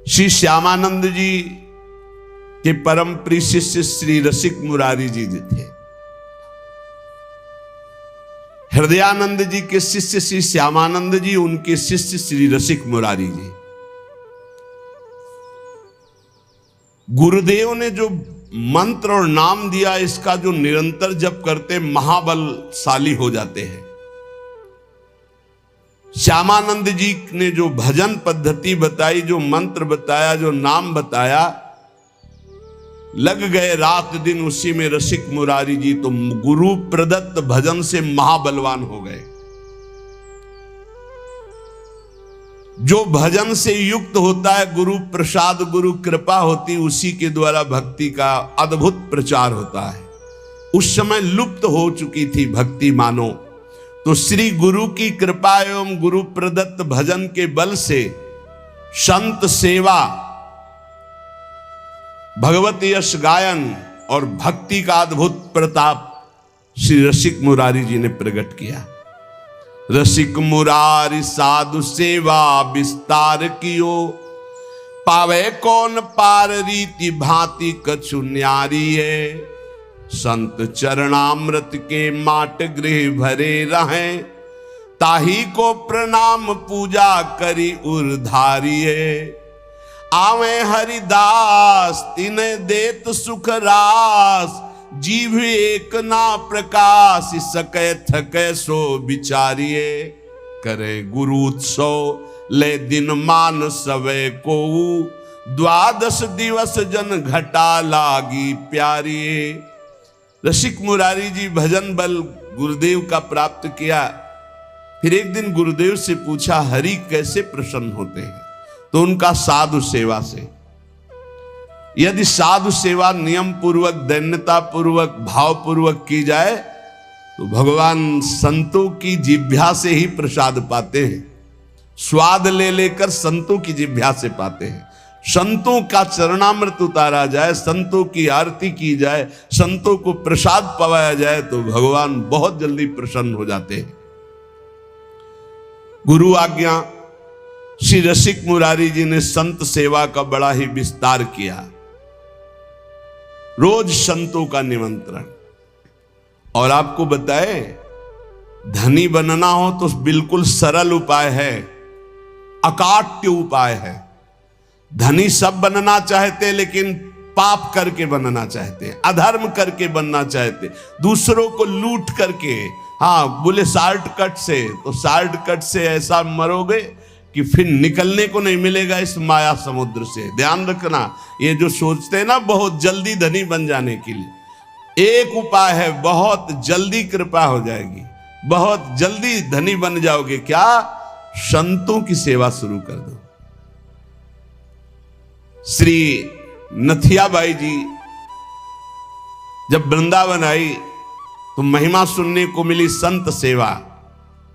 श्री श्यामानंद जी के परम प्रिय शिष्य श्री रसिक मुरारी जी थे। हृदयानंद जी के शिष्य श्री श्यामानंद जी, उनके शिष्य श्री रसिक मुरारी जी। गुरुदेव ने जो मंत्र और नाम दिया, इसका जो निरंतर जप करते महाबलशाली हो जाते हैं। श्यामानंद जी ने जो भजन पद्धति बताई, जो मंत्र बताया, जो नाम बताया, लग गए रात दिन उसी में रसिक मुरारी जी तो गुरु प्रदत्त भजन से महाबलवान हो गए। जो भजन से युक्त होता है, गुरु प्रसाद गुरु कृपा होती, उसी के द्वारा भक्ति का अद्भुत प्रचार होता है। उस समय लुप्त हो चुकी थी भक्ति मानो, तो श्री गुरु की कृपा एवं गुरु प्रदत्त भजन के बल से संत सेवा, भगवत यश गायन और भक्ति का अद्भुत प्रताप श्री रसिक मुरारी जी ने प्रकट किया। रसिक मुरारी साधु सेवा विस्तार कियो, पावे कौन पार रीति भांति कछु न्यारी है। संत चरणामृत के माट गृह भरे रहें, ताही को प्रणाम पूजा करी उर्धारी है। आवे हरिदास तिने देत सुख रास, जीव एक ना प्रकाश सके थके सो बिचारिये। करे गुरु उत्सव ले दिन मान सवे को, द्वादश दिवस जन घटा लागी प्यारिये। रसिक मुरारी जी भजन बल गुरुदेव का प्राप्त किया। फिर एक दिन गुरुदेव से पूछा, हरि कैसे प्रसन्न होते हैं? तो उनका साधु सेवा से। यदि साधु सेवा नियम पूर्वक, दैन्यता पूर्वक, भाव पूर्वक की जाए तो भगवान संतों की जिह्वा से ही प्रसाद पाते हैं। स्वाद ले लेकर संतों की जिह्वा से पाते हैं। संतों का चरणामृत उतारा जाए, संतों की आरती की जाए, संतों को प्रसाद पवाया जाए तो भगवान बहुत जल्दी प्रसन्न हो जाते हैं। गुरु आज्ञा श्री रसिक मुरारी जी ने संत सेवा का बड़ा ही विस्तार किया। रोज संतों का निमंत्रण। और आपको बताए, धनी बनना हो तो बिल्कुल सरल उपाय है, अकाट्य उपाय है। धनी सब बनना चाहते, लेकिन पाप करके बनना चाहते, अधर्म करके बनना चाहते, दूसरों को लूट करके। हाँ, बोले शॉर्टकट से, तो शॉर्टकट से ऐसा मरोगे कि फिर निकलने को नहीं मिलेगा इस माया समुद्र से। ध्यान रखना, ये जो सोचते हैं ना बहुत जल्दी धनी बन जाने के लिए, एक उपाय है, बहुत जल्दी कृपा हो जाएगी, बहुत जल्दी धनी बन जाओगे। क्या? संतों की सेवा शुरू कर दो। श्री नथियाबाई जी जब वृंदावन आई तो महिमा सुनने को मिली संत सेवा,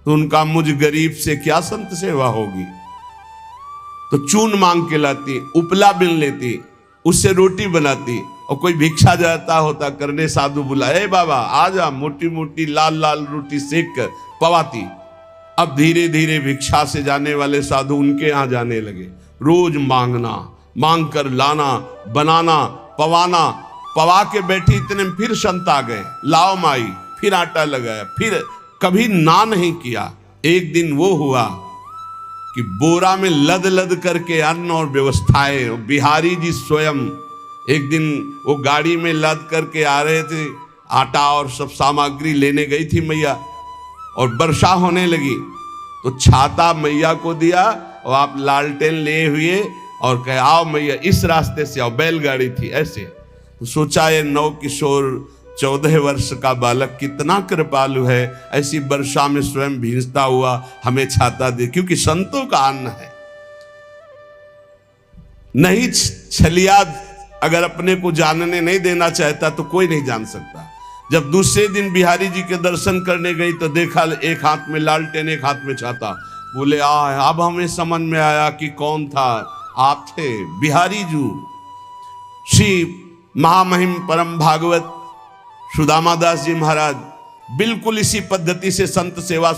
तो उनका मुझ गरीब से क्या संत सेवा होगी। तो चून मांग के लाती, उपला बिन लेती, उससे रोटी बनाती, और कोई भिक्षा जाता होता करने, साधु बुलाए, बाबा आ जा, मोटी मोटी लाल लाल रोटी सेक कर पवाती। अब धीरे धीरे भिक्षा से जाने वाले साधु उनके यहां जाने लगे। रोज मांगना, मांग कर लाना, बनाना, पवाना। पवा के बैठी, इतने में फिर संत आ गए, लाओ माई, फिर आटा लगाया, फिर कभी ना नहीं किया। एक दिन वो हुआ कि बोरा में लद लद करके अन्न और व्यवस्थाएं, बिहारी जी स्वयं एक दिन वो गाड़ी में लद करके आ रहे थे, आटा और सब सामग्री लेने गई थी मैया, और वर्षा होने लगी तो छाता मैया को दिया, और आप लालटेन लिए हुए और कहे आओ मैया इस रास्ते से आओ, बैलगाड़ी थी ऐसे। तो सोचा ये नौ किशोर 14 वर्ष का बालक कितना कृपालु है, ऐसी वर्षा में स्वयं भींजता हुआ हमें छाता दे, क्योंकि संतों का अन्न है। नहीं छलिया अगर अपने को जानने नहीं देना चाहता तो कोई नहीं जान सकता। जब दूसरे दिन बिहारी जी के दर्शन करने गई तो देखा एक हाथ में लालटेन, एक हाथ में छाता। बोले अब हमें समझ में आया कि कौन था, आप थे बिहारी जी। श्री महामहिम परम भागवत सुदामा दास जी महाराज बिल्कुल इसी पद्धति से संत सेवा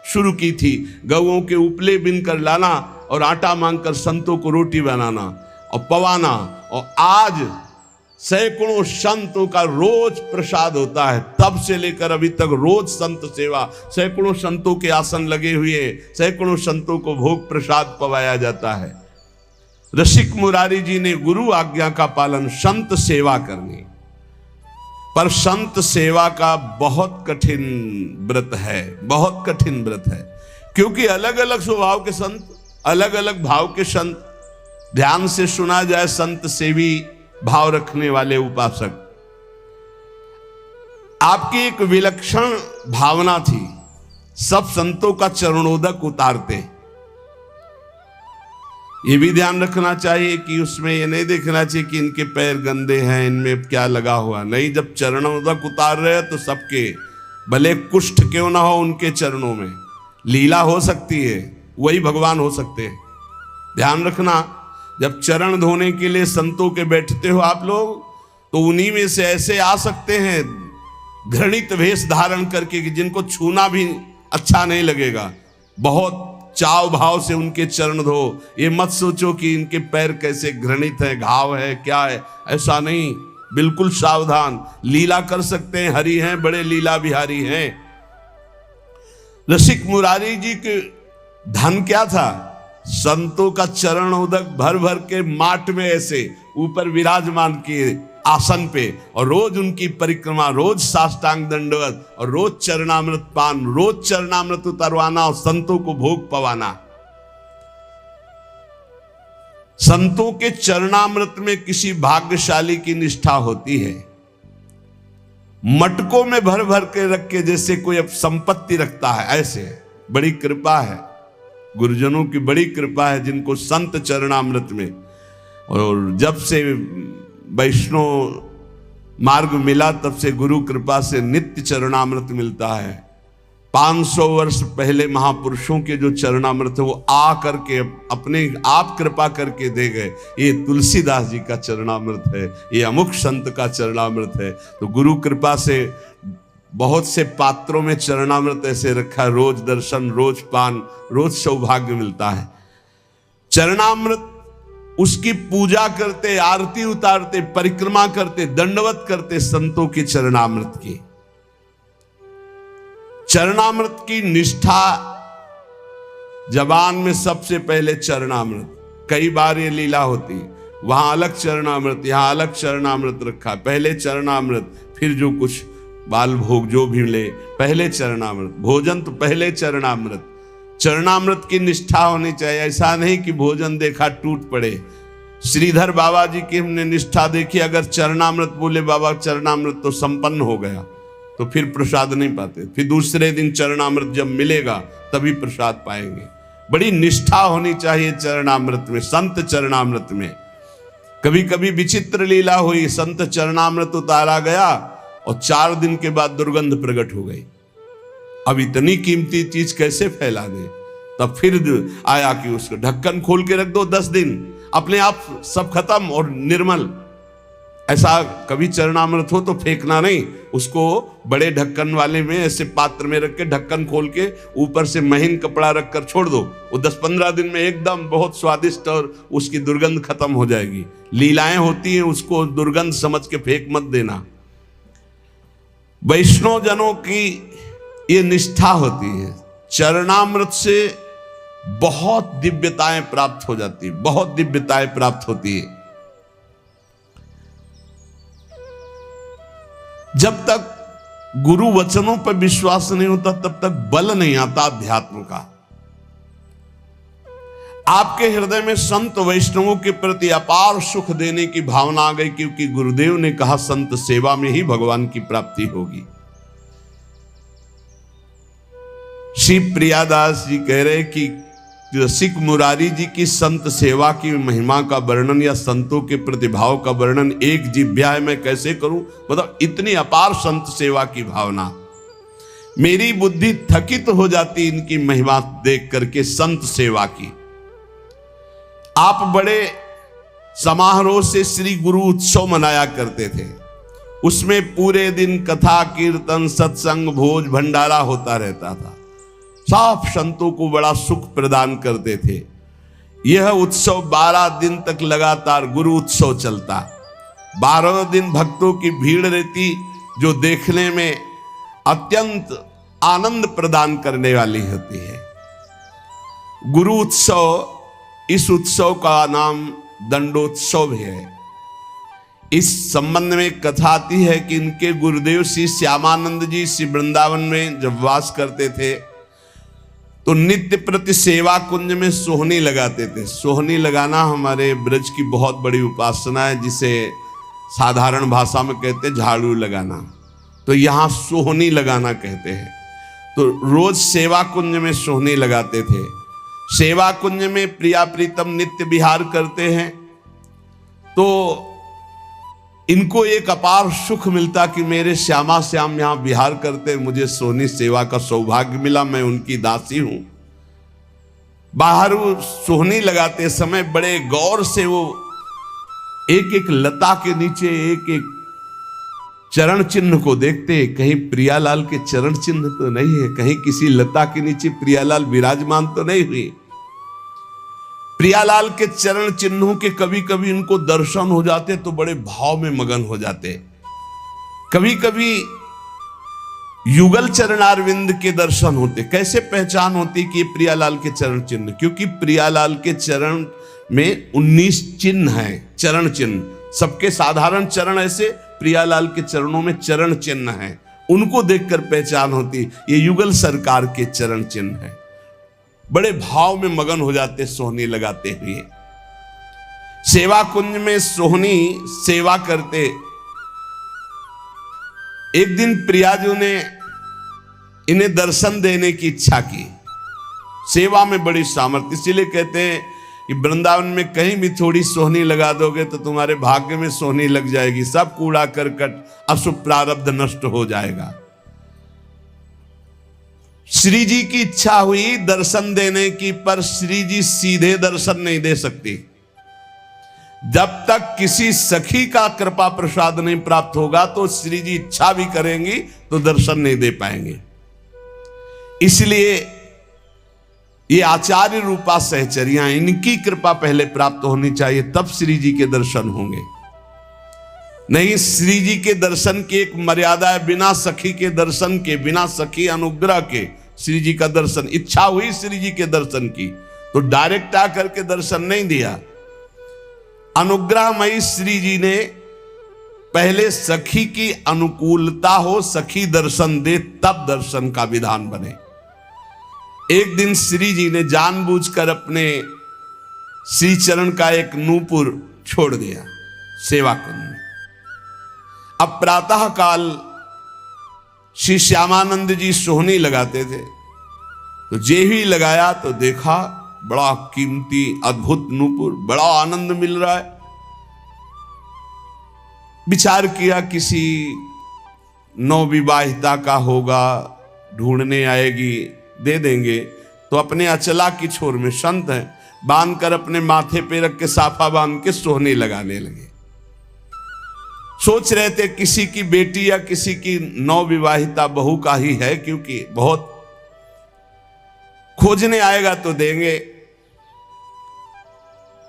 शुरू की थी। गौओं के उपले बिन कर लाना, और आटा मांगकर संतों को रोटी बनाना और पवाना, और आज सैकड़ों संतों का रोज प्रसाद होता है। तब से लेकर अभी तक रोज संत सेवा, सैकड़ों संतों के आसन लगे हुए, सैकड़ों संतों को भोग प्रसाद पवाया जाता है। रसिक मुरारी जी ने गुरु आज्ञा का पालन संत सेवा करनी, पर संत सेवा का बहुत कठिन व्रत है, बहुत कठिन व्रत है, क्योंकि अलग अलग स्वभाव के संत, अलग अलग भाव के संत, ध्यान से सुना जाए संत सेवी भाव रखने वाले उपासक, आपकी एक विलक्षण भावना थी, सब संतों का चरणोदक उतारते। ये भी ध्यान रखना चाहिए कि उसमें ये नहीं देखना चाहिए कि इनके पैर गंदे हैं, इनमें क्या लगा हुआ, नहीं, जब चरणोदक उतार रहे हैं तो सबके, भले कुष्ठ क्यों ना हो उनके चरणों में, लीला हो सकती है, वही भगवान हो सकते हैं। ध्यान रखना, जब चरण धोने के लिए संतों के बैठते हो आप लोग, तो उन्हीं में से ऐसे आ सकते हैं घृणित वेश धारण करके कि जिनको छूना भी अच्छा नहीं लगेगा। बहुत चाव भाव से उनके चरण धो, ये मत सोचो कि इनके पैर कैसे घृणित है, घाव है, क्या है, ऐसा नहीं, बिल्कुल सावधान। लीला कर सकते हैं, हरि हैं, बड़े लीला बिहारी हैं। रसिक मुरारी जी के धन क्या था? संतों का चरण उदक भर भर के माट में ऐसे ऊपर विराजमान किए आसन पे, और रोज उनकी परिक्रमा, रोज साष्टांग दंडवत, और रोज चरणामृत पान, रोज चरणामृत उतरवाना और संतों को भोग पवाना। संतों के चरणामृत में किसी भाग्यशाली की निष्ठा होती है। मटकों में भर भर के रख के जैसे कोई अब संपत्ति रखता है, ऐसे बड़ी कृपा है, गुरुजनों की बड़ी कृपा है जिनको संत चरणामृत में। और जब से वैष्णव मार्ग मिला तब से गुरु कृपा से नित्य चरणामृत मिलता है। 500 वर्ष पहले महापुरुषों के जो चरणामृत है वो आ करके अपने आप कृपा करके दे गए। ये तुलसीदास जी का चरणामृत है, ये अमुक संत का चरणामृत है। तो गुरु कृपा से बहुत से पात्रों में चरणामृत ऐसे रखा, रोज दर्शन, रोज पान, रोज सौभाग्य मिलता है। चरणामृत उसकी पूजा करते, आरती उतारते, परिक्रमा करते, दंडवत करते संतों के चरणामृत की। चरणामृत की निष्ठा जबान में सबसे पहले चरणामृत। कई बार ये लीला होती, वहां अलग चरणामृत, यहां अलग चरणामृत रखा, पहले चरणामृत, फिर जो कुछ बाल भोग जो भी ले, पहले चरणामृत, भोजन तो पहले चरणामृत। चरणामृत की निष्ठा होनी चाहिए, ऐसा नहीं कि भोजन देखा टूट पड़े। श्रीधर बाबा जी की हमने निष्ठा देखी, अगर चरणामृत बोले बाबा चरणामृत तो संपन्न हो गया, तो फिर प्रसाद नहीं पाते, फिर दूसरे दिन चरणामृत जब मिलेगा तभी प्रसाद पाएंगे। बड़ी निष्ठा होनी चाहिए चरणामृत में, संत चरणामृत में। कभी कभी विचित्र लीला हुई, संत चरणामृत उतारा गया और 4 दिन के बाद दुर्गंध प्रकट हो गई। अब इतनी कीमती चीज कैसे फैला दे? तब फिर आया कि उसको ढक्कन खोल के रख दो 10 दिन, अपने आप सब खत्म और निर्मल। ऐसा कभी चरणामृत हो तो फेंकना नहीं, उसको बड़े ढक्कन वाले में ऐसे पात्र में रख के ढक्कन खोल के ऊपर से महीन कपड़ा रख कर छोड़ दो। वो 10-15 दिन में एकदम बहुत स्वादिष्ट और उसकी दुर्गंध खत्म हो जाएगी। लीलाएं होती हैं, उसको दुर्गंध समझ के फेंक मत देना। वैष्णव जनों की ये निष्ठा होती है, चरणामृत से बहुत दिव्यताएं प्राप्त हो जाती, बहुत दिव्यताएं प्राप्त होती है। जब तक गुरु वचनों पर विश्वास नहीं होता तब तक बल नहीं आता अध्यात्म का। आपके हृदय में संत वैष्णवों के प्रति अपार सुख देने की भावना आ गई, क्योंकि गुरुदेव ने कहा संत सेवा में ही भगवान की प्राप्ति होगी। श्री प्रियादास जी कह रहे कि रसिक मुरारी जी की संत सेवा की महिमा का वर्णन या संतों के प्रतिभाव का वर्णन एक जिह्वा में कैसे करूं? मतलब इतनी अपार संत सेवा की भावना, मेरी बुद्धि थकित हो जाती इनकी महिमा देख करके संत सेवा की। आप बड़े समारोह से श्री गुरु उत्सव मनाया करते थे, उसमें पूरे दिन कथा कीर्तन सत्संग भोज भंडारा होता रहता था, सब संतों को बड़ा सुख प्रदान करते थे। यह उत्सव 12 दिन तक लगातार गुरु उत्सव चलता। 12 दिन भक्तों की भीड़ रहती, जो देखने में अत्यंत आनंद प्रदान करने वाली होती है। गुरु उत्सव, इस उत्सव का नाम दंडोत्सव है। इस संबंध में कथा आती है कि इनके गुरुदेव श्री श्यामानंद जी श्री वृंदावन में जब वास करते थे तो नित्य प्रति सेवा कुंज में सोहनी लगाते थे। सोहनी लगाना हमारे ब्रज की बहुत बड़ी उपासना है, जिसे साधारण भाषा में कहते हैं झाड़ू लगाना, तो यहाँ सोहनी लगाना कहते हैं। तो रोज सेवा कुंज में सोहनी लगाते थे। सेवा कुंज में प्रिया प्रीतम नित्य विहार करते हैं, तो इनको एक अपार सुख मिलता कि मेरे श्यामा श्याम यहाँ विहार करते, मुझे सोहनी सेवा का सौभाग्य मिला, मैं उनकी दासी हूं। बाहर वो सोहनी लगाते समय बड़े गौर से वो एक एक लता के नीचे एक एक चरण चिन्ह को देखते, कहीं प्रियालाल के चरण चिन्ह तो नहीं है, कहीं किसी लता के नीचे प्रियालाल विराजमान तो नहीं हुई। प्रियालाल के चरण चिन्हों के कभी कभी उनको दर्शन हो जाते तो बड़े भाव में मगन हो जाते। कभी कभी युगल चरणारविंद के दर्शन होते। कैसे पहचान होती कि ये प्रियालाल के चरण चिन्ह? क्योंकि प्रियालाल के चरण में 19 चिन्ह हैं, चरण चिन्ह। सबके साधारण चरण ऐसे, प्रियालाल के चरणों में चरण चिन्ह हैं, उनको देखकर पहचान होती ये युगल सरकार के चरण चिन्ह हैं। बड़े भाव में मगन हो जाते सोहनी लगाते हुए। सेवा कुंज में सोहनी सेवा करते। एक दिन प्रियाजू ने इन्हें दर्शन देने की इच्छा की। सेवा में बड़ी सामर्थ्य, इसीलिए कहते हैं कि वृंदावन में कहीं भी थोड़ी सोहनी लगा दोगे तो तुम्हारे भाग्य में सोहनी लग जाएगी, सब कूड़ा करकट अशुभ प्रारब्ध नष्ट हो जाएगा। श्री जी की इच्छा हुई दर्शन देने की, पर श्री जी सीधे दर्शन नहीं दे सकती। जब तक किसी सखी का कृपा प्रसाद नहीं प्राप्त होगा तो श्री जी इच्छा भी करेंगी तो दर्शन नहीं दे पाएंगे। इसलिए ये आचार्य रूपा सहचरियां, इनकी कृपा पहले प्राप्त होनी चाहिए, तब श्री जी के दर्शन होंगे। नहीं, श्री जी के दर्शन की एक मर्यादा है, बिना सखी के दर्शन के, बिना सखी अनुग्रह के श्री जी का दर्शन। इच्छा हुई श्री जी के दर्शन की तो डायरेक्ट आकर के दर्शन नहीं दिया। अनुग्रहमयी श्री जी ने पहले सखी की अनुकूलता हो, सखी दर्शन दे, तब दर्शन का विधान बने। एक दिन श्री जी ने जानबूझकर अपने श्री चरण का एक नूपुर छोड़ दिया सेवा कुंज में। अब प्रातः काल श्री श्यामानंद जी सोहनी लगाते थे, तो जे ही लगाया तो देखा बड़ा कीमती अद्भुत नूपुर, बड़ा आनंद मिल रहा है। विचार किया किसी नवविवाहिता का होगा, ढूंढने आएगी, दे देंगे। तो अपने अचला की छोर में संत है, बांध कर अपने माथे पे रख के साफा बांध के सोहनी लगाने लगे। सोच रहे थे किसी की बेटी या किसी की नवविवाहिता बहू का ही है, क्योंकि बहुत खोजने आएगा तो देंगे।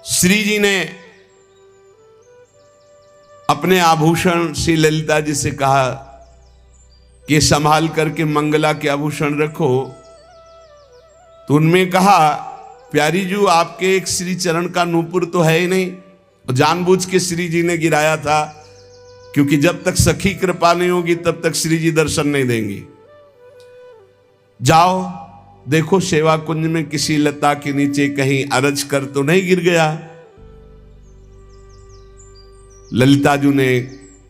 श्री जी ने अपने आभूषण श्री ललिता जी से कहा कि संभाल करके मंगला के आभूषण रखो। तो उनमें कहा, प्यारी जू आपके एक श्री चरण का नूपुर तो है ही नहीं। जानबूझ के श्री जी ने गिराया था, क्योंकि जब तक सखी कृपा नहीं होगी तब तक श्री जी दर्शन नहीं देंगी। जाओ देखो सेवा कुंज में किसी लता के नीचे कहीं अरज कर तो नहीं गिर गया। ललिता जी ने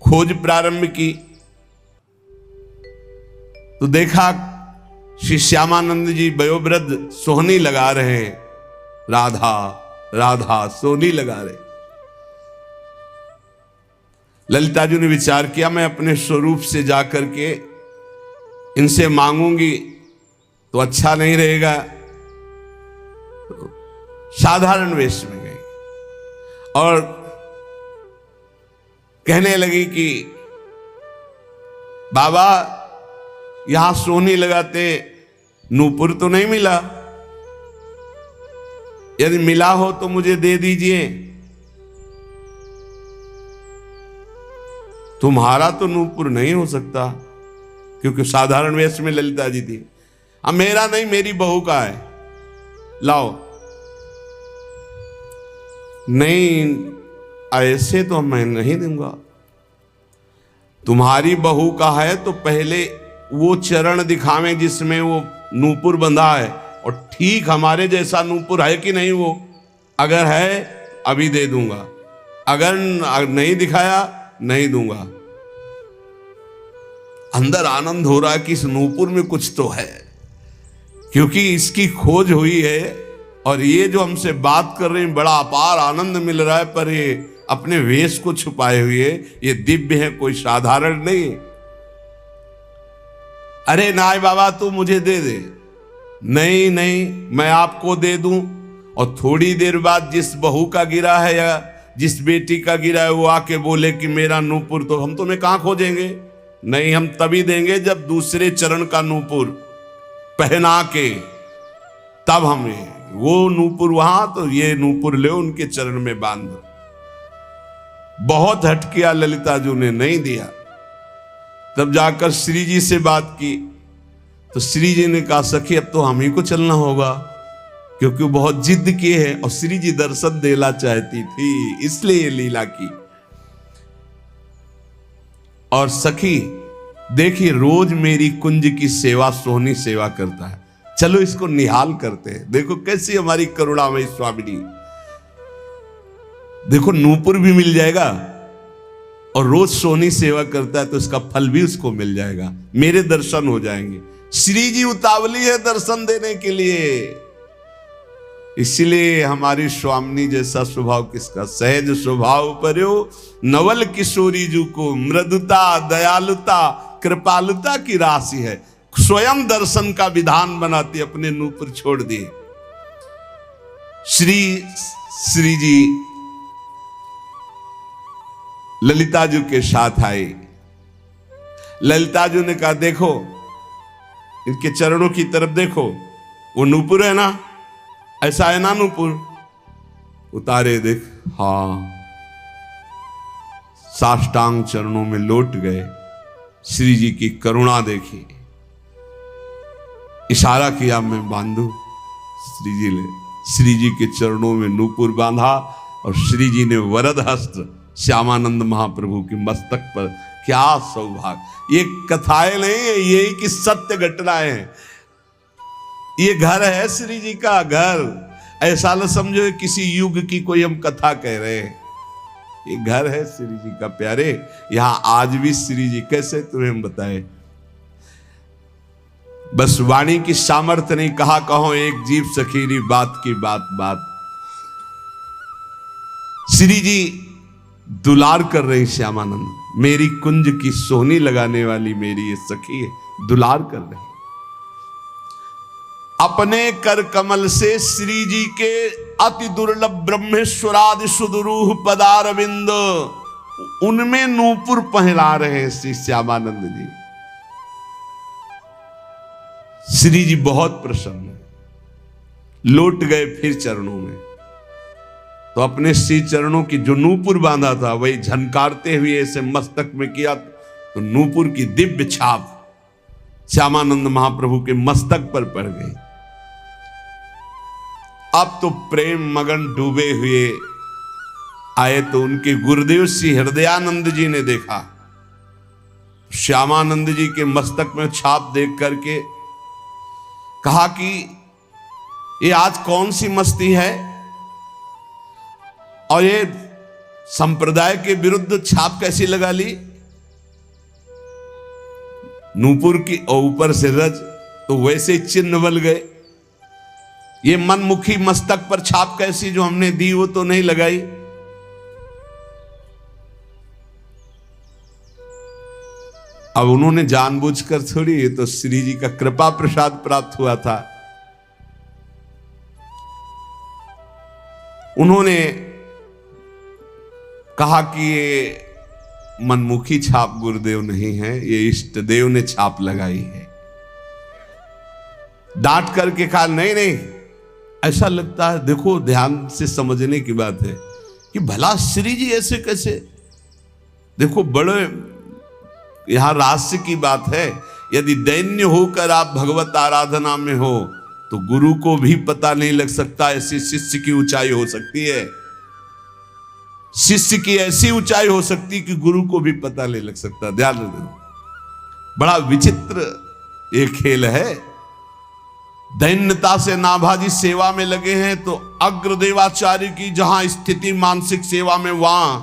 खोज प्रारंभ की तो देखा श्री श्यामानंद जी वयोवृद्ध सोहनी लगा रहे हैं। राधा राधा सोहनी लगा रहे। ललिता जी ने विचार किया, मैं अपने स्वरूप से जाकर के इनसे मांगूंगी तो अच्छा नहीं रहेगा। साधारण वेश में गई और कहने लगी कि बाबा यहां सोहनी लगाते, नूपुर तो नहीं मिला। यदि मिला हो तो मुझे दे दीजिए। तुम्हारा तो नूपुर नहीं हो सकता, क्योंकि साधारण वेश में ललिता जी थी। अब मेरा नहीं, मेरी बहू का है, लाओ। नहीं, ऐसे तो मैं नहीं दूंगा। तुम्हारी बहू का है तो पहले वो चरण दिखावें जिसमें वो नूपुर बंधा है, और ठीक हमारे जैसा नूपुर है कि नहीं वो। अगर है अभी दे दूंगा, अगर नहीं दिखाया नहीं दूंगा। अंदर आनंद हो रहा है कि इस नूपुर में कुछ तो है, क्योंकि इसकी खोज हुई है, और ये जो हमसे बात कर रहे हैं बड़ा अपार आनंद मिल रहा है। पर ये अपने वेश को छुपाए हुए ये दिव्य है, कोई साधारण नहीं। अरे नाय बाबा तू मुझे दे दे। नहीं नहीं, मैं आपको दे दूं। और थोड़ी देर बाद जिस बहू का गिरा है या जिस बेटी का गिरा है वो आके बोले कि मेरा नूपुर, तो हम तुम्हें कहां खोजेंगे? नहीं, हम तभी देंगे जब दूसरे चरण का नूपुर पहना के, तब हमें वो नूपुर वहां, तो ये नूपुर ले उनके चरण में बांध दो। बहुत हट किया ललिता जी ने, नहीं दिया। तब जाकर श्री जी से बात की तो श्री जी ने कहा सखी अब तो हम ही को चलना होगा, क्योंकि वो बहुत जिद किए हैं, और श्री जी दर्शन देना चाहती थी, इसलिए ये लीला की। और सखी देखिए, रोज मेरी कुंज की सेवा सोहनी सेवा करता है, चलो इसको निहाल करते हैं। देखो कैसी हमारी करुणामयी स्वामिनी। देखो नूपुर भी मिल जाएगा, और रोज सोहनी सेवा करता है तो इसका फल भी उसको मिल जाएगा, मेरे दर्शन हो जाएंगे। श्री जी उतावली है दर्शन देने के लिए, इसलिए हमारी स्वामिनी जैसा स्वभाव किसका। सहज स्वभाव पर्यो नवल किशोरी जू को, मृदुता दयालुता कृपालुता की राशि है। स्वयं दर्शन का विधान बनाती, अपने नूपुर छोड़ दिए। श्री जी ललिता जी के साथ आए। ललिता जी ने कहा देखो इनके चरणों की तरफ देखो, वो नूपुर है ना, ऐसा है ना नूपुर? उतारे, देख, हाँ। साष्टांग चरणों में लौट गए। श्री जी की करुणा देखी, इशारा किया मैं बांधू। श्री जी के चरणों में नूपुर बांधा, और श्री जी ने वरद हस्त श्यामानंद महाप्रभु के मस्तक पर। क्या सौभाग्य! ये कथाएं नहीं है, यही की सत्य घटनाएं हैं। ये घर है श्री जी का घर, ऐसा न समझो किसी युग की कोई हम कथा कह रहे हैं। ये घर है श्री जी का प्यारे। यहां आज भी श्री जी, कैसे तुम्हें हम बताएं, बस वाणी की सामर्थ्य नहीं, कहा कहो एक जीव सखीरी बात की बात बात। श्री जी दुलार कर रही श्यामानंद, मेरी कुंज की सोहनी लगाने वाली मेरी ये सखी है, दुलार कर रही। अपने कर कमल से श्री जी के अति दुर्लभ ब्रह्मेश्वरादि सुदुरूह पदारविंद, उनमें नूपुर पहला रहे हैं श्री श्यामानंद जी। श्री जी बहुत प्रसन्न, लौट गए फिर चरणों में। तो अपने श्री चरणों की जो नूपुर बांधा था वही झनकारते हुए ऐसे मस्तक में किया, तो नूपुर की दिव्य छाप श्यामानंद महाप्रभु के मस्तक पर पड़ गई। अब तो प्रेम मगन डूबे हुए आए, तो उनके गुरुदेव श्री हृदयानंद जी ने देखा, श्यामानंद जी के मस्तक में छाप देख करके कहा कि ये आज कौन सी मस्ती है, और ये संप्रदाय के विरुद्ध छाप कैसी लगा ली। नूपुर की और ऊपर से रज, तो वैसे चिन्ह बल गए। ये मनमुखी मस्तक पर छाप कैसी जो हमने दी वो तो नहीं लगाई। अब उन्होंने जानबूझकर थोड़ी, ये तो श्री जी का कृपा प्रसाद प्राप्त हुआ था। उन्होंने कहा कि ये मनमुखी छाप गुरुदेव नहीं है, ये इष्ट देव ने छाप लगाई है। डांट करके कहा नहीं नहीं, ऐसा लगता है, देखो ध्यान से समझने की बात है कि भला श्री जी ऐसे कैसे। देखो बड़े यहां रहस्य की बात है। यदि दैन्य होकर आप भगवत आराधना में हो तो गुरु को भी पता नहीं लग सकता, ऐसी शिष्य की ऊंचाई हो सकती है। शिष्य की ऐसी ऊंचाई हो सकती कि गुरु को भी पता नहीं लग सकता। ध्यान रखना, बड़ा विचित्र ये खेल है। दैन्यता से नाभाजी सेवा में लगे हैं तो अग्रदेवाचार्य की जहां स्थिति मानसिक सेवा में, वहां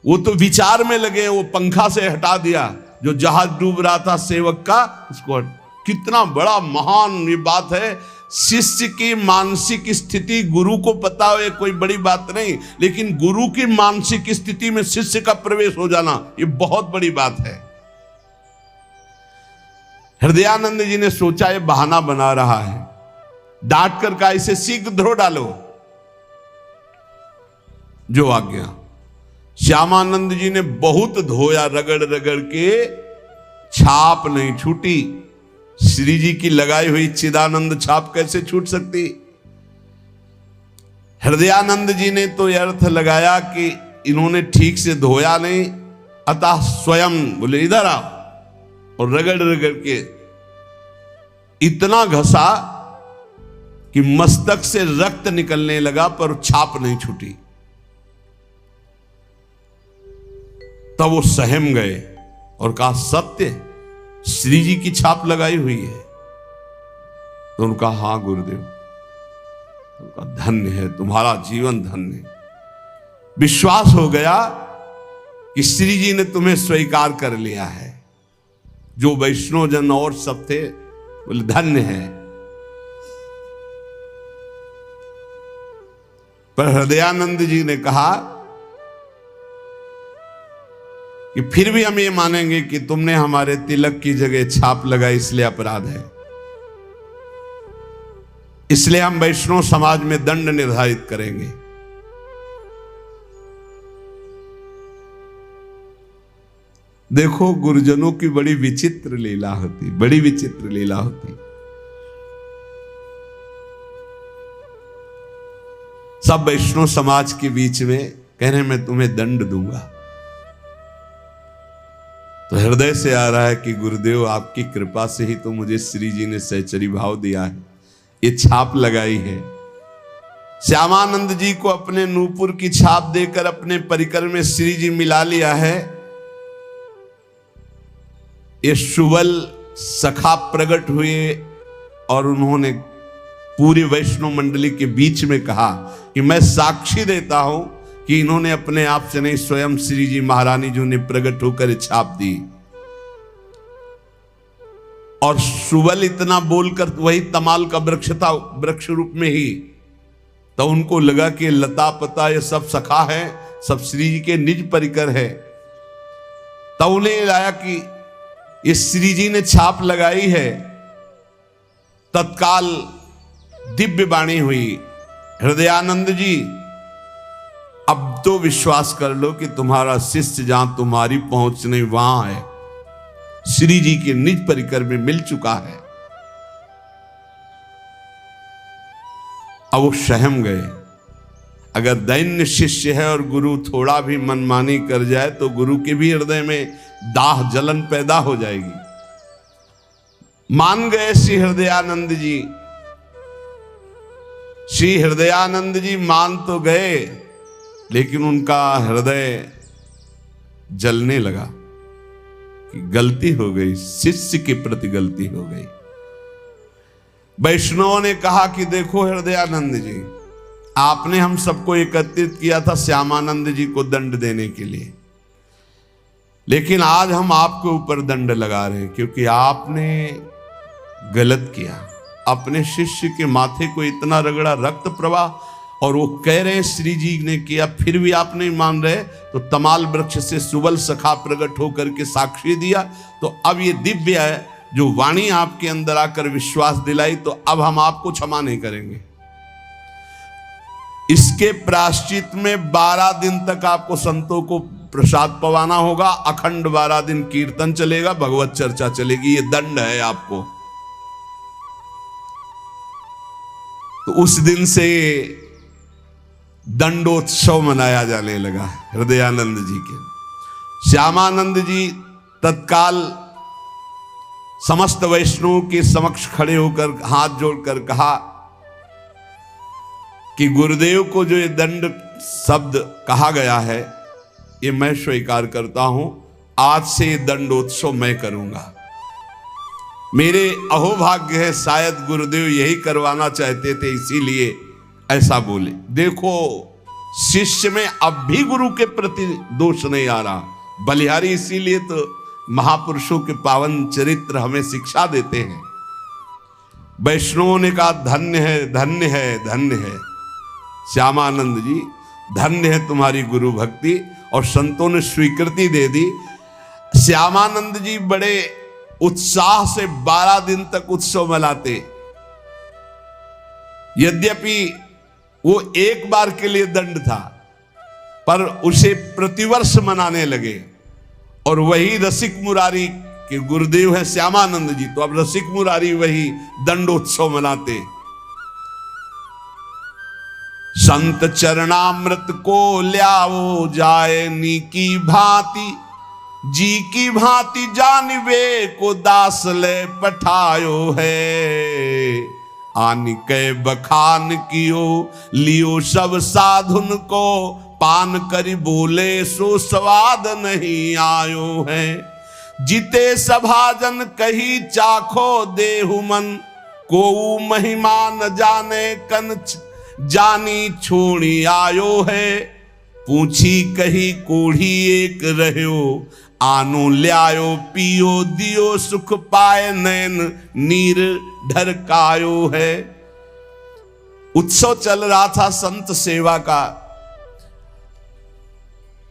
वो तो विचार में लगे, वो पंखा से हटा दिया जो जहाज डूब रहा था सेवक का, उसको कितना बड़ा महान ये बात है। शिष्य की मानसिक स्थिति गुरु को पता हो, ये कोई बड़ी बात नहीं, लेकिन गुरु की मानसिक स्थिति में शिष्य का प्रवेश हो जाना ये बहुत बड़ी बात है। हृदयानंद जी ने सोचा ये बहाना बना रहा है, डांट कर का इसे शीघ्र धो डालो, जो आज्ञा। श्यामानंद जी ने बहुत धोया, रगड़ रगड़ के, छाप नहीं छूटी। श्री जी की लगाई हुई चिदानंद छाप कैसे छूट सकती। हृदयानंद जी ने तो यह अर्थ लगाया कि इन्होंने ठीक से धोया नहीं, अतः स्वयं बोले इधर आओ, और रगड़ रगड़ के इतना घसा कि मस्तक से रक्त निकलने लगा पर छाप नहीं छूटी। तब वो सहम गए और कहा सत्य श्री जी की छाप लगाई हुई है। तो उनका हाँ गुरुदेव, उनका धन्य है, तुम्हारा जीवन धन्य। विश्वास हो गया कि श्री जी ने तुम्हें स्वीकार कर लिया है। जो वैष्णव जन और सब थे बोले धन्य है। पर हृदयानंद जी ने कहा कि फिर भी हम ये मानेंगे कि तुमने हमारे तिलक की जगह छाप लगाई, इसलिए अपराध है। इसलिए हम वैष्णव समाज में दंड निर्धारित करेंगे। देखो गुरुजनों की बड़ी विचित्र लीला होती, बड़ी विचित्र लीला होती। सब वैष्णव समाज के बीच में कह रहे मैं तुम्हें दंड दूंगा। तो हृदय से आ रहा है कि गुरुदेव आपकी कृपा से ही तो मुझे श्री जी ने सहचरी भाव दिया है, ये छाप लगाई है। श्यामानंद जी को अपने नूपुर की छाप देकर अपने परिकर में श्री जी मिला लिया है। ये सुबल सखा प्रकट हुए और उन्होंने पूरी वैष्णव मंडली के बीच में कहा कि मैं साक्षी देता हूं कि इन्होंने अपने आप से नहीं, स्वयं श्री जी महारानी जी ने प्रकट होकर छाप दी। और सुबल इतना बोलकर वही तमाल का वृक्ष था, वृक्ष रूप में ही, तो उनको लगा कि लता पता ये सब सखा है, सब श्री जी के निज परिकर है। तब उन्हें लाया कि ये श्री जी ने छाप लगाई है। तत्काल दिव्य वाणी हुई, हृदयानंद जी अब तो विश्वास कर लो कि तुम्हारा शिष्य जहां तुम्हारी पहुंच नहीं वहां है, श्री जी के निज परिकर में मिल चुका है। अब वो सहम गए। अगर दैन्य शिष्य है और गुरु थोड़ा भी मनमानी कर जाए तो गुरु के भी हृदय में दाह जलन पैदा हो जाएगी। मान गए श्री हृदयानंद जी। श्री हृदयानंद जी मान तो गए, लेकिन उनका हृदय जलने लगा कि गलती हो गई, शिष्य के प्रति गलती हो गई। वैष्णवों ने कहा कि देखो हृदयानंद जी, आपने हम सबको एकत्रित किया था श्यामानंद जी को दंड देने के लिए, लेकिन आज हम आपके ऊपर दंड लगा रहे हैं क्योंकि आपने गलत किया। अपने शिष्य के माथे को इतना रगड़ा, रक्त प्रवाह, और वो कह रहे हैं श्री जी ने किया, फिर भी आप नहीं मान रहे। तो तमाल वृक्ष से सुबल सखा प्रकट होकर के साक्षी दिया। तो अब ये दिव्य है जो वाणी आपके अंदर आकर विश्वास दिलाई, तो अब हम आपको क्षमा नहीं करेंगे। इसके प्रायश्चित में 12 दिन तक आपको संतों को प्रसाद पवाना होगा, अखंड 12 दिन कीर्तन चलेगा, भगवत चर्चा चलेगी। ये दंड है आपको। तो उस दिन से दंडोत्सव मनाया जाने लगा हृदयानंद जी के। श्यामानंद जी तत्काल समस्त वैष्णवों के समक्ष खड़े होकर हाथ जोड़कर कहा कि गुरुदेव को जो ये दंड शब्द कहा गया है ये मैं स्वीकार करता हूं, आज से ये दंडोत्सव मैं करूंगा। मेरे अहोभाग्य है, शायद गुरुदेव यही करवाना चाहते थे इसीलिए ऐसा बोले। देखो शिष्य में अब भी गुरु के प्रति दोष नहीं आ रहा। बलिहारी इसीलिए तो महापुरुषों के पावन चरित्र हमें शिक्षा देते हैं। वैष्णवों ने कहा धन्य है धन्य है धन्य है। श्यामानंद जी धन्य है तुम्हारी गुरु भक्ति, और संतों ने स्वीकृति दे दी। श्यामानंद जी बड़े उत्साह से 12 दिन तक उत्सव मनाते। यद्यपि वो एक बार के लिए दंड था, पर उसे प्रतिवर्ष मनाने लगे। और वही रसिक मुरारी के गुरुदेव है श्यामानंद जी, तो अब रसिक मुरारी वही दंडोत्सव मनाते। संत चरणामृत को ल्याओ जाए नी की भांति, जी की भांति जानवे को दास ले पठायो है। आन के बखान कियो लियो सब साधुन को, पान करी बोले सो स्वाद नहीं आयो है। जिते सभाजन कही चाखो देहु मन, को महिमा न जाने कंच जानी छोड़ी आयो है। पूछी कही कोढ़ी एक रह्यो, आनो ल्यायो पियो दियो सुख पाए नैन नीर ढरकायो है। उत्सव चल रहा था संत सेवा का।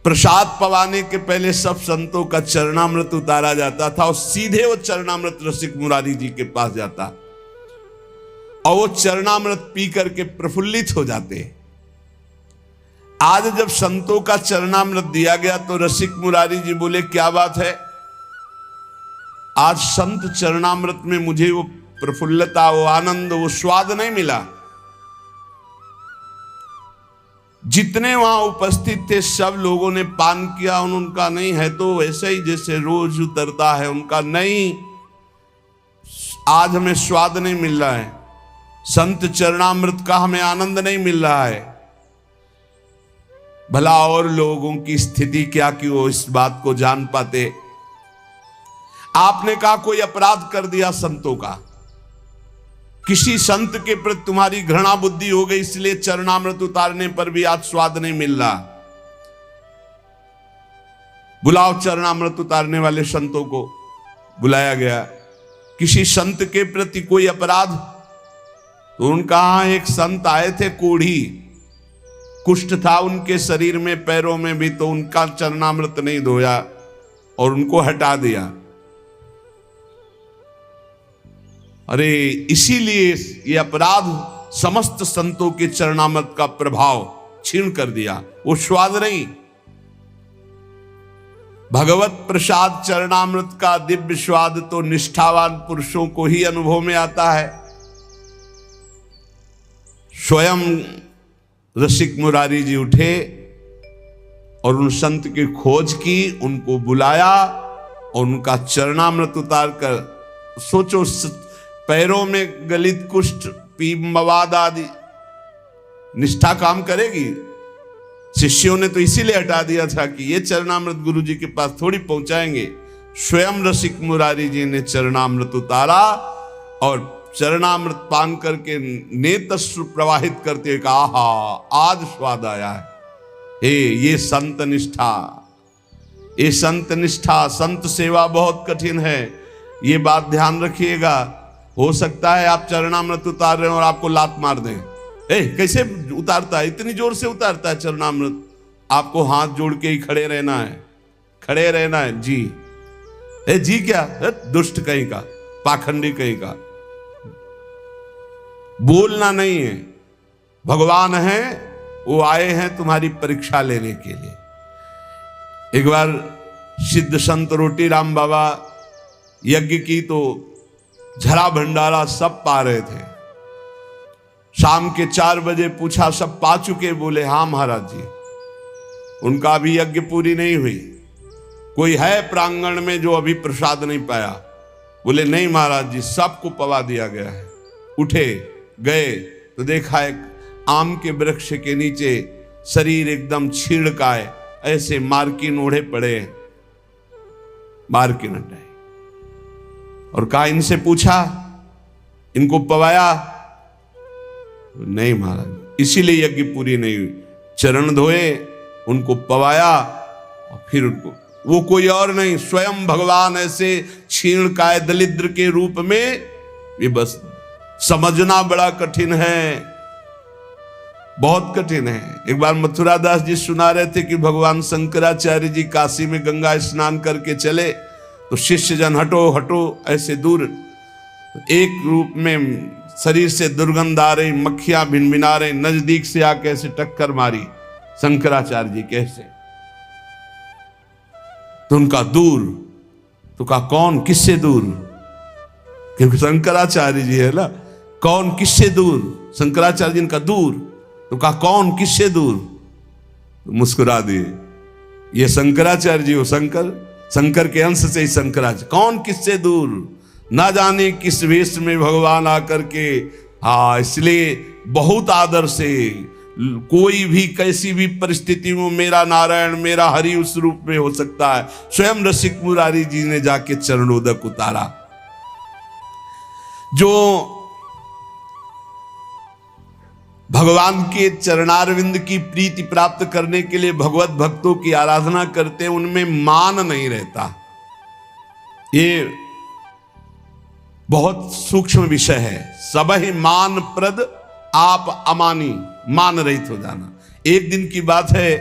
प्रसाद पवाने के पहले सब संतों का चरणामृत उतारा जाता था और सीधे वो चरणामृत रसिक मुरारी जी के पास जाता और वो चरणामृत पी करके प्रफुल्लित हो जाते। आज जब संतों का चरणामृत दिया गया तो रसिक मुरारी जी बोले क्या बात है, आज संत चरणामृत में मुझे वो प्रफुल्लता, वो आनंद, वो स्वाद नहीं मिला। जितने वहां उपस्थित थे सब लोगों ने पान किया, उनका नहीं है तो वैसे ही जैसे रोज उतरता है, उनका नहीं, आज हमें स्वाद नहीं मिल रहा है, संत चरणामृत का हमें आनंद नहीं मिल रहा है। भला और लोगों की स्थिति क्या कि वो इस बात को जान पाते। आपने कहा कोई अपराध कर दिया संतों का, किसी संत के प्रति तुम्हारी घृणा बुद्धि हो गई, इसलिए चरणामृत उतारने पर भी आज स्वाद नहीं मिल रहा। बुलाओ चरणामृत उतारने वाले संतों को। बुलाया गया। किसी संत के प्रति कोई अपराध? तो उनका एक संत आए थे, कोढ़ी, कुष्ठ था उनके शरीर में, पैरों में भी, तो उनका चरणामृत नहीं धोया और उनको हटा दिया। अरे इसीलिए ये अपराध समस्त संतों के चरणामृत का प्रभाव छीन कर दिया, वो स्वाद नहीं। भगवत प्रसाद चरणामृत का दिव्य स्वाद तो निष्ठावान पुरुषों को ही अनुभव में आता है। स्वयं रसिक मुरारी जी उठे और उन संत की खोज की, उनको बुलाया और उनका चरणामृत उतार कर, सोचो पैरों में गलित कुष्ठ, मवाद आदि, निष्ठा काम करेगी? शिष्यों ने तो इसीलिए हटा दिया था कि ये चरणामृत गुरु जी के पास थोड़ी पहुंचाएंगे। स्वयं रसिक मुरारी जी ने चरणामृत उतारा और चरणामृत पान करके नेत्र प्रवाहित करते कहा, आहा आज स्वाद आया है। हे ये संत निष्ठा, ये संत निष्ठा, संत सेवा बहुत कठिन है, ये बात ध्यान रखिएगा। हो सकता है आप चरणामृत उतार रहे हैं और आपको लात मार दें। कैसे उतारता है, इतनी जोर से उतारता है चरणामृत, आपको हाथ जोड़ के ही खड़े रहना है, खड़े रहना है जी। जी क्या, दुष्ट कहीं का, पाखंडी कहीं का, बोलना नहीं है। भगवान है, वो आए हैं तुम्हारी परीक्षा लेने के लिए। एक बार सिद्ध संत रोटी राम बाबा यज्ञ की तो झरा भंडारा सब पा रहे थे। शाम के 4 बजे पूछा, सब पा चुके? बोले हाँ महाराज जी। उनका अभी यज्ञ पूरी नहीं हुई। कोई है प्रांगण में जो अभी प्रसाद नहीं पाया? बोले नहीं महाराज जी, सबको पवा दिया गया है। उठे गए तो देखा एक आम के वृक्ष के नीचे शरीर एकदम छीड़काए, ऐसे मार्किन ओढ़े पड़े, मार्किन हटाए। और कहा, इनसे पूछा, इनको पवाया? नहीं महाराज, इसीलिए यज्ञ पूरी नहीं हुई। चरण धोए, उनको पवाया और फिर उनको, वो कोई और नहीं, स्वयं भगवान ऐसे छीणकाय दलिद्र के रूप में। ये बस समझना बड़ा कठिन है, बहुत कठिन है। एक बार मथुरा दास जी सुना रहे थे कि भगवान शंकराचार्य जी काशी में गंगा स्नान करके चले तो शिष्य जन हटो हटो ऐसे दूर, एक रूप में शरीर से दुर्गंध आ रही, मक्खियां भिनभिना रही, नजदीक से आके ऐसे टक्कर मारी शंकराचार्य जी कैसे, तो उनका दूर। तो कहा कौन, किससे दूर? क्योंकि शंकराचार्य जी है ना, कौन किससे दूर? शंकराचार्य जी का दूर। तो कहा कौन किससे दूर? तो मुस्कुरा दिए, ये शंकराचार्य जी हो, शंकर के अंश से ही शंकराचार्य। कौन किससे दूर? ना जाने किस वेश में भगवान आकर के, हाँ, इसलिए बहुत आदर से, कोई भी कैसी भी परिस्थिति में मेरा नारायण मेरा हरि उस रूप में हो सकता है। स्वयं रसिक मुरारी जी ने जाके चरणोदक उतारा। जो भगवान के चरणारविंद की प्रीति प्राप्त करने के लिए भगवत भक्तों की आराधना करते हैं, उनमें मान नहीं रहता। ये बहुत सूक्ष्म विषय है। सब ही मान प्रद आप अमानी, मान रहित हो जाना। एक दिन की बात है,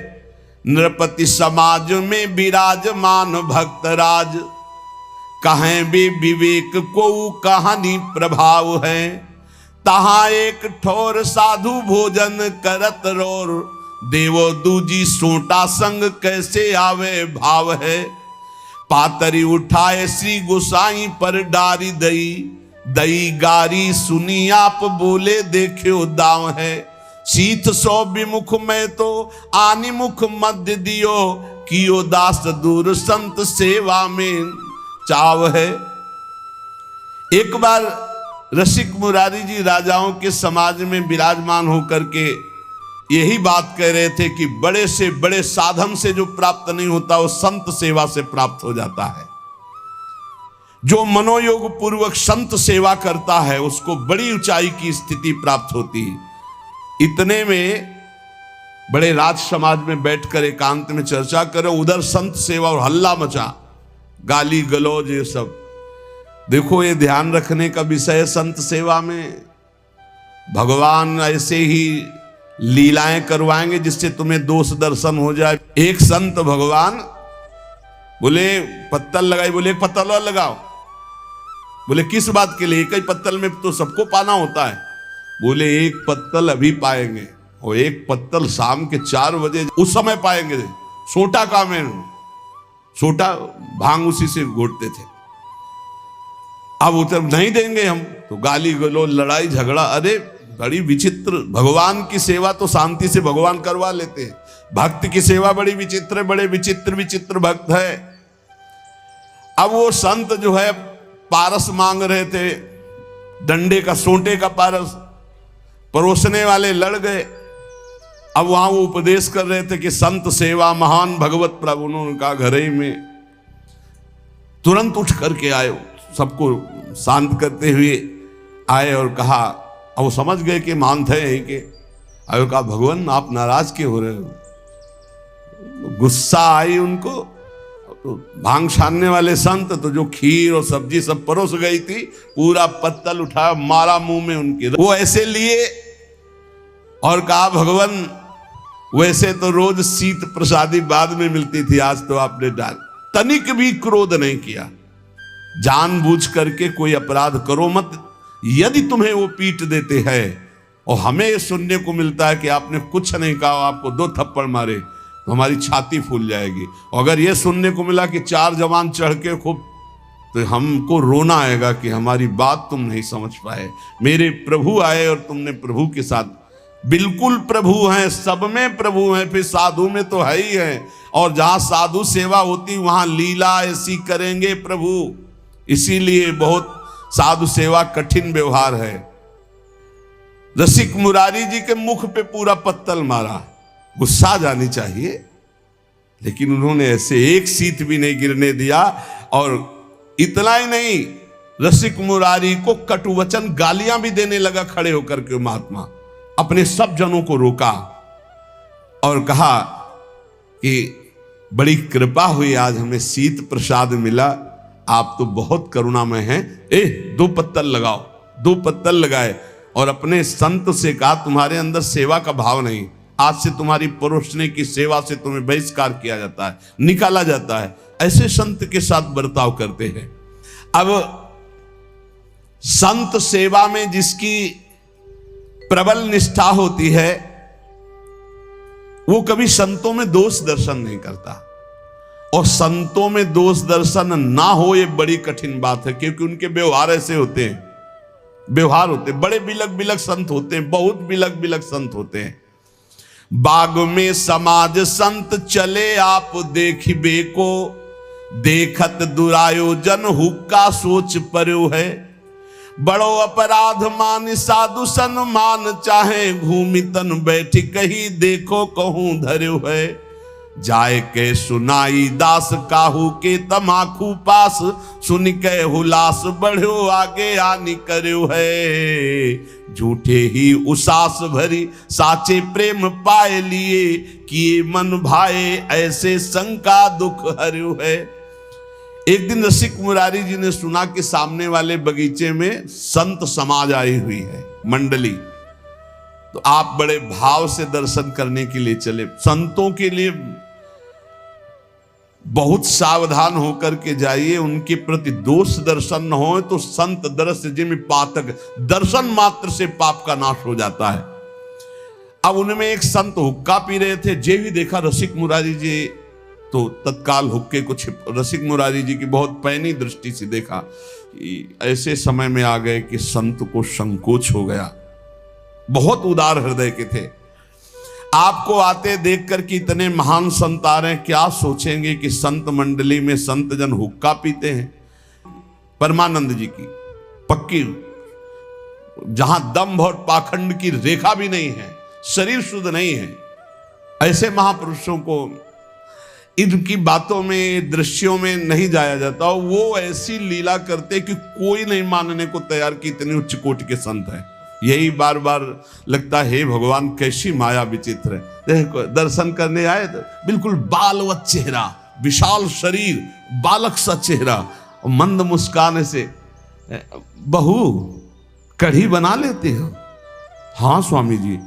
नृपति समाज में विराजमान भक्तराज, कहें भी विवेक को कहानी प्रभाव है। तहां एक ठोर साधु भोजन करत रोर, देवो दूजी सोटा संग कैसे आवे भाव है। पातरी उठाए श्री गोसाई पर डारी दई, दई गारी सुनी आप बोले देखियो दाव है। शीत सो विमुख में तो आनि मुख मध्य दियो, कियो दास दूर संत सेवा में चाव है। एक बार रसिक मुरारी जी राजाओं के समाज में विराजमान होकर के यही बात कह रहे थे कि बड़े से बड़े साधन से जो प्राप्त नहीं होता वो संत सेवा से प्राप्त हो जाता है। जो मनोयोग पूर्वक संत सेवा करता है उसको बड़ी ऊंचाई की स्थिति प्राप्त होती है। इतने में बड़े राज समाज में बैठकर एकांत में चर्चा करो, उधर संत सेवा और हल्ला मचा, गाली गलौज ये सब। देखो ये ध्यान रखने का विषय है, संत सेवा में भगवान ऐसे ही लीलाएं करवाएंगे जिससे तुम्हें दोष दर्शन हो जाए। एक संत भगवान बोले पत्तल लगाई, बोले एक पत्तल और लगाओ। बोले किस बात के लिए? एक ही पत्तल में तो सबको पाना होता है। बोले एक पत्तल अभी पाएंगे और एक पत्तल शाम के 4 बजे उस समय पाएंगे। सोटा काम है, सोटा भांग उसी से घोटते थे। अब उतर नहीं देंगे हम, तो गाली गलो लड़ाई झगड़ा। अरे बड़ी विचित्र, भगवान की सेवा तो शांति से भगवान करवा लेते हैं, भक्त की सेवा बड़ी विचित्र है, बड़े विचित्र विचित्र भक्त है। अब वो संत जो है पारस मांग रहे थे, डंडे का सोटे का पारस, परोसने वाले लड़ गए। अब वहां वो उपदेश कर रहे थे कि संत सेवा महान भगवत प्रभु। उन्होंने कहा घर ही में तुरंत उठ करके आए, सबको शांत करते हुए आए और कहा, अब वो समझ गए कि मान थे यहीं के। अब कहा भगवान आप नाराज क्यों हो रहे हो? गुस्सा आई उनको। तो भांग छानने वाले संत तो जो खीर और सब्जी सब परोस गई थी, पूरा पत्तल उठाया मारा मुंह में उनके। वो ऐसे लिए और कहा भगवान वैसे तो रोज शीत प्रसादी बाद में मिलती थी, आज तो आपने डाल। तनिक भी क्रोध नहीं किया। जानबूझ करके कोई अपराध करो मत। यदि तुम्हें वो पीट देते हैं और हमें ये सुनने को मिलता है कि आपने कुछ नहीं कहा, आपको 2 थप्पड़ मारे, तो हमारी छाती फूल जाएगी। और अगर ये सुनने को मिला कि 4 जवान चढ़ के खूब तो हमको रोना आएगा कि हमारी बात तुम नहीं समझ पाए। मेरे प्रभु आए और तुमने प्रभु के साथ, बिल्कुल प्रभु हैं, सब में प्रभु हैं, फिर साधु में तो है ही है। और जहां साधु सेवा होती वहां लीला ऐसी करेंगे प्रभु। इसीलिए बहुत साधु सेवा कठिन व्यवहार है। रसिक मुरारी जी के मुख पे पूरा पत्तल मारा, गुस्सा जानी चाहिए, लेकिन उन्होंने ऐसे एक सीत भी नहीं गिरने दिया। और इतना ही नहीं, रसिक मुरारी को कटुवचन गालियां भी देने लगा खड़े होकर के महात्मा। अपने सब जनों को रोका और कहा कि बड़ी कृपा हुई, आज हमें शीत प्रसाद मिला, आप तो बहुत करुणामय हैं। 2 पत्तल लगाओ। 2 पत्तल लगाए और अपने संत से कहा तुम्हारे अंदर सेवा का भाव नहीं, आज से तुम्हारी परोसने की सेवा से तुम्हें बहिष्कार किया जाता है, निकाला जाता है। ऐसे संत के साथ बर्ताव करते हैं। अब संत सेवा में जिसकी प्रबल निष्ठा होती है वो कभी संतों में दोष दर्शन नहीं करता। और संतों में दोष दर्शन ना हो ये बड़ी कठिन बात है, क्योंकि उनके व्यवहार ऐसे होते हैं, व्यवहार होते हैं। बड़े बिलक बिलक संत होते हैं, बहुत बिलक बिलक संत होते हैं। बाग में समाज संत चले आप देखिबे को, देखत दुरायोजन हुक्का सोच पर्यो है। बड़ो अपराध मान साधु सन्मान, चाहे घूमि तन बैठ कही देखो कहूं धर्यो है। जाए के सुनाई दास काहू के तमाखू पास, सुन के हुलास बढ़ो आगे आनी कर्यो है। झूठे ही उसास भरी साचे प्रेम पाए लिए, किए मन भाए ऐसे शंका दुख हर्यो है। एक दिन रसिक मुरारी जी ने सुना कि सामने वाले बगीचे में संत समाज आई हुई है, मंडली। तो आप बड़े भाव से दर्शन करने के लिए चले। संतों के लिए बहुत सावधान होकर के जाइए, उनके प्रति दोष दर्शन न हो तो संत दरस जिम पातक, दर्शन मात्र से पाप का नाश हो जाता है। अब उनमें एक संत हुक्का पी रहे थे, जे भी देखा रसिक मुरारी जी तो तत्काल हुक्के को छिप, रसिक मुरारी जी की बहुत पैनी दृष्टि से देखा कि ऐसे समय में आ गए कि संत को संकोच हो गया। बहुत उदार हृदय के थे। आपको आते देखकर कि इतने महान संत आ रहे हैं, क्या सोचेंगे कि संत मंडली में संत जन हुक्का पीते हैं। परमानंद जी की पक्की, जहां दंभ और पाखंड की रेखा भी नहीं है, शरीर शुद्ध नहीं है, ऐसे महापुरुषों को इनकी बातों में, दृश्यों में नहीं जाया जाता। वो ऐसी लीला करते कि कोई नहीं मानने को तैयार कि इतने उच्च कोटि के संत हैं। यही बार बार लगता है, हे भगवान कैसी माया विचित्र है। देखो दर्शन करने आए तो बिल्कुल बालवत चेहरा, विशाल शरीर, बालक सा चेहरा, मंद मुस्कान से, बहू कढ़ी बना लेते हो? हाँ स्वामी जी,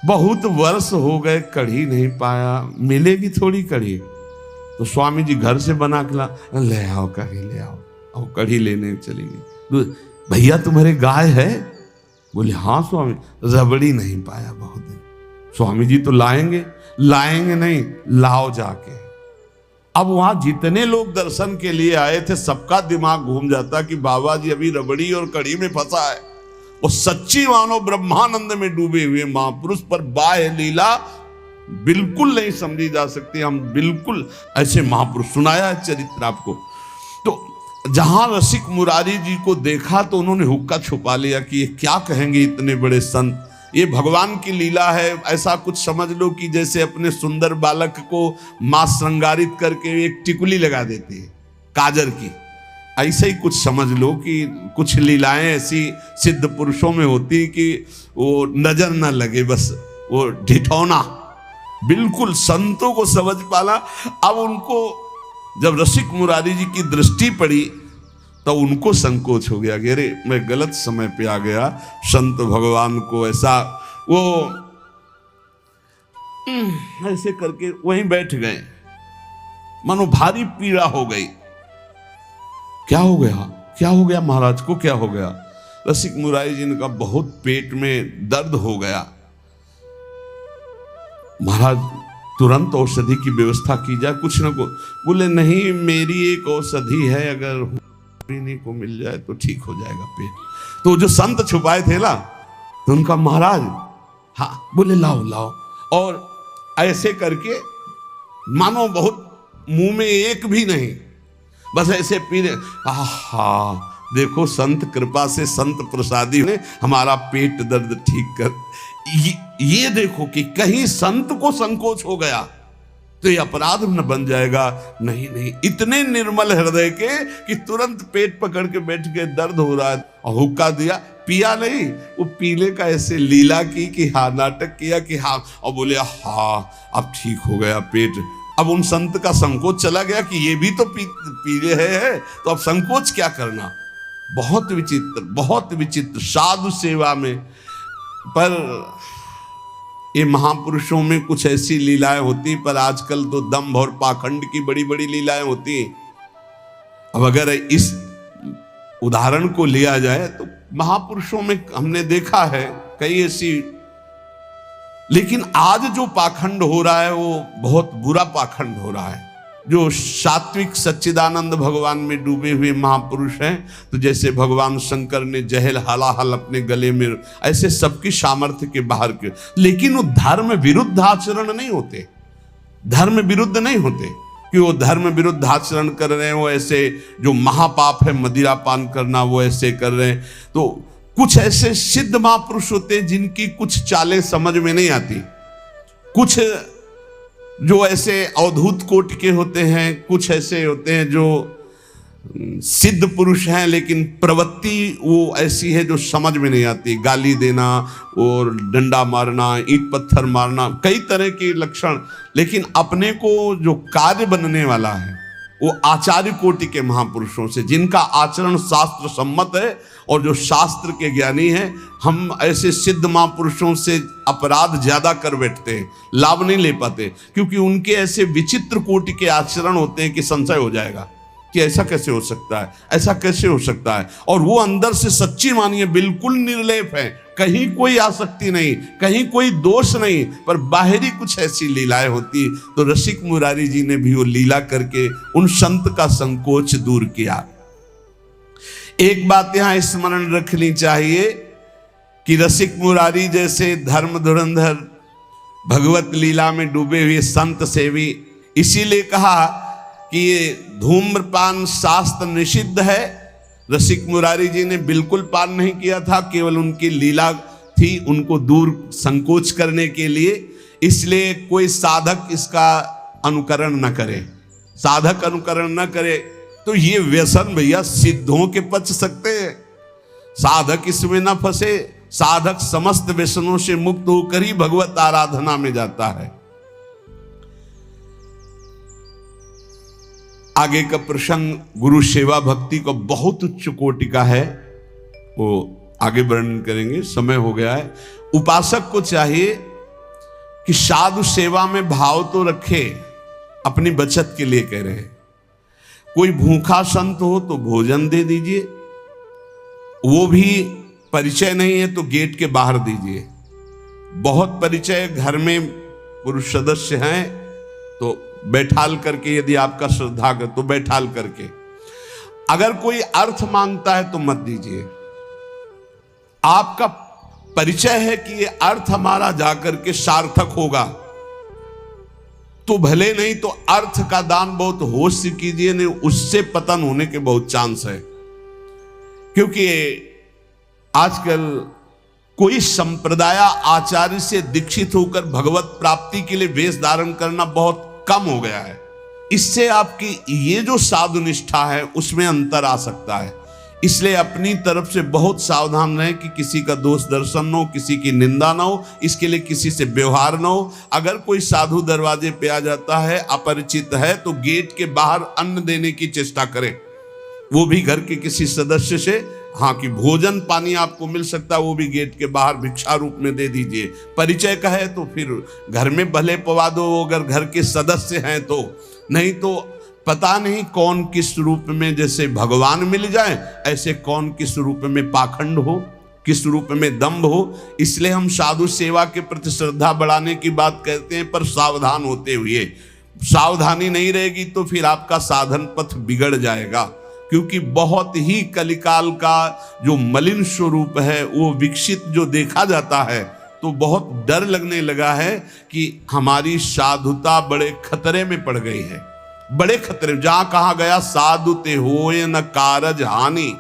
बहुत वर्ष हो गए कढ़ी नहीं पाया, मिलेगी थोड़ी कढ़ी? तो स्वामी जी घर से बना के ले आओ कढ़ी, ले आओ, और कढ़ी लेने चलेंगे। भैया तुम्हारे गाय है? बोले हाँ स्वामी, रबड़ी नहीं पाया बहुत दिन। स्वामी जी तो लाएंगे? लाएंगे नहीं, लाओ जाके। अब वहां जितने लोग दर्शन के लिए आए थे सबका दिमाग घूम जाता कि बाबा जी अभी रबड़ी और कढ़ी में फंसा है। वो सच्ची मानो ब्रह्मानंद में डूबे हुए महापुरुष पर बाह्य लीला बिल्कुल नहीं समझी जा सकती। हम बिल्कुल ऐसे महापुरुष, सुनाया है चरित्र आपको। तो जहां रसिक मुरारी जी को देखा तो उन्होंने हुक्का छुपा लिया कि ये क्या कहेंगे इतने बड़े संत, ये भगवान की लीला है। ऐसा कुछ समझ लो कि जैसे अपने सुंदर बालक को मां श्रृंगारित करके एक टिकुली लगा देती है काजर की, ऐसे ही कुछ समझ लो कि कुछ लीलाएं ऐसी सिद्ध पुरुषों में होती कि वो नजर ना लगे, बस वो ढिठौना। बिल्कुल संतों को समझ पाला। अब उनको जब रसिक मुरारी जी की दृष्टि पड़ी तो उनको संकोच हो गया कि अरे मैं गलत समय पे आ गया। संत भगवान को ऐसा वो ऐसे करके वहीं बैठ गए, मानो भारी पीड़ा हो गई। क्या हो गया? क्या हो गया महाराज को? क्या हो गया? रसिक मुरारी जी ने कहा बहुत पेट में दर्द हो गया, महाराज तुरंत औषधि की व्यवस्था की जाए, कुछ न कुछ। बोले नहीं, मेरी एक औषधि है, अगर पीने को मिल जाए तो ठीक हो जाएगा पेट। तो जो संत छुपाए थे ना, तो उनका महाराज, हाँ बोले लाओ लाओ, और ऐसे करके मानो बहुत मुंह में एक भी नहीं, बस ऐसे पीने। आहा, देखो संत कृपा से, संत प्रसादी ने हमारा पेट दर्द ठीक कर। ये देखो कि कहीं संत को संकोच हो गया तो ये अपराध न बन जाएगा। नहीं नहीं, इतने निर्मल हृदय के कि तुरंत पेट पकड़ के बैठ के, दर्द हो रहा है, और हुक्का दिया, पिया नहीं, वो पीने का ऐसे लीला की कि हाँ, नाटक किया कि हाँ, और बोले हाँ अब ठीक हो गया पेट। अब उन संत का संकोच चला गया कि ये भी तो पी रहे हैं, तो अब संकोच क्या करना। बहुत विचित्र, बहुत विचित्र साधु सेवा में। पर ये महापुरुषों में कुछ ऐसी लीलाएं होती, पर आजकल तो दंभ और पाखंड की बड़ी बड़ी लीलाएं होती। अब अगर इस उदाहरण को लिया जाए तो महापुरुषों में हमने देखा है कई ऐसी, लेकिन आज जो पाखंड हो रहा है वो बहुत बुरा पाखंड हो रहा है। जो सात्विक सच्चिदानंद भगवान में डूबे हुए महापुरुष हैं, तो जैसे भगवान शंकर ने जहल हलाहल अपने गले में, ऐसे सबकी सामर्थ्य के बाहर के, लेकिन वो धर्म विरुद्ध आचरण नहीं होते, धर्म विरुद्ध नहीं होते कि वो धर्म विरुद्ध आचरण कर रहे हैं। वो ऐसे जो महापाप है मदिरा पान करना, वो ऐसे कर रहे हैं। तो कुछ ऐसे सिद्ध महापुरुष होते हैं जिनकी कुछ चालें समझ में नहीं आती, कुछ जो ऐसे अवधूत कोटि के होते हैं, कुछ ऐसे होते हैं जो सिद्ध पुरुष हैं लेकिन प्रवृत्ति वो ऐसी है जो समझ में नहीं आती, गाली देना और डंडा मारना, ईंट पत्थर मारना, कई तरह के लक्षण। लेकिन अपने को जो कार्य बनने वाला है वो आचार्य कोटि के महापुरुषों से, जिनका आचरण शास्त्र सम्मत है और जो शास्त्र के ज्ञानी हैं। हम ऐसे सिद्ध महापुरुषों से अपराध ज्यादा कर बैठते हैं, लाभ नहीं ले पाते, क्योंकि उनके ऐसे विचित्र कोटि के आचरण होते हैं कि संशय हो जाएगा कि ऐसा कैसे हो सकता है, ऐसा कैसे हो सकता है। और वो अंदर से सच्ची मानिए बिल्कुल निर्लेप है, कहीं कोई आसक्ति नहीं, कहीं कोई दोष नहीं, पर बाहरी कुछ ऐसी लीलाएं होती। तो रसिक मुरारी जी ने भी वो लीला करके उन संत का संकोच दूर किया। एक बात यहां स्मरण रखनी चाहिए कि रसिक मुरारी जैसे धर्म धुरंधर भगवत लीला में डूबे हुए संत सेवी, इसीलिए कहा कि ये धूम्रपान शास्त्र निषिद्ध है। रसिक मुरारी जी ने बिल्कुल पान नहीं किया था, केवल उनकी लीला थी उनको दूर संकोच करने के लिए। इसलिए कोई साधक इसका अनुकरण न करे, साधक अनुकरण न करे तो ये व्यसन भैया सिद्धों के पच सकते हैं, साधक इसमें न फंसे। साधक समस्त व्यसनों से मुक्त होकर ही भगवत आराधना में जाता है। आगे का प्रसंग गुरु सेवा भक्ति को बहुत उच्च कोटि का है, वो आगे वर्णन करेंगे, समय हो गया है। उपासक को चाहिए कि साधु सेवा में भाव तो रखे, अपनी बचत के लिए कह रहे हैं। कोई भूखा संत हो तो भोजन दे दीजिए, वो भी परिचय नहीं है तो गेट के बाहर दीजिए। बहुत परिचय घर में पुरुष सदस्य हैं तो बैठाल करके, यदि आपका श्रद्धा कर तो बैठाल करके। अगर कोई अर्थ मांगता है तो मत दीजिए। आपका परिचय है कि ये अर्थ हमारा जाकर के सार्थक होगा तो भले, नहीं तो अर्थ का दान बहुत होश से कीजिए, नहीं उससे पतन होने के बहुत चांस है। क्योंकि आजकल कोई संप्रदाय आचार्य से दीक्षित होकर भगवत प्राप्ति के लिए वेश धारण करना बहुत कम हो गया है। इससे आपकी ये जो साधु निष्ठा है उसमें अंतर आ सकता है। इसलिए अपनी तरफ से बहुत सावधान रहें कि किसी का दोष दर्शन न हो, किसी की निंदा ना हो, इसके लिए किसी से व्यवहार ना हो। अगर कोई साधु दरवाजे पे आ जाता है, अपरिचित है, तो गेट के बाहर अन्न देने की चेष्टा करें, वो भी घर के किसी सदस्य से। हाँ, कि भोजन पानी आपको मिल सकता है, वो भी गेट के बाहर भिक्षा रूप में दे दीजिए। परिचय का है तो फिर घर में भले पवा दो अगर घर के सदस्य हैं तो, नहीं तो पता नहीं कौन किस रूप में, जैसे भगवान मिल जाए ऐसे कौन किस रूप में पाखंड हो, किस रूप में दंभ हो। इसलिए हम साधु सेवा के प्रति श्रद्धा बढ़ाने की बात कहते हैं, पर सावधान होते हुए। सावधानी नहीं रहेगी तो फिर आपका साधन पथ बिगड़ जाएगा, क्योंकि बहुत ही कलिकाल का जो मलिन स्वरूप है वो विकसित जो देखा जाता है, तो बहुत डर लगने लगा है कि हमारी साधुता बड़े खतरे में पड़ गई है, बड़े खतरे। जहां कहा गया साधु ते होए न कारज हानि,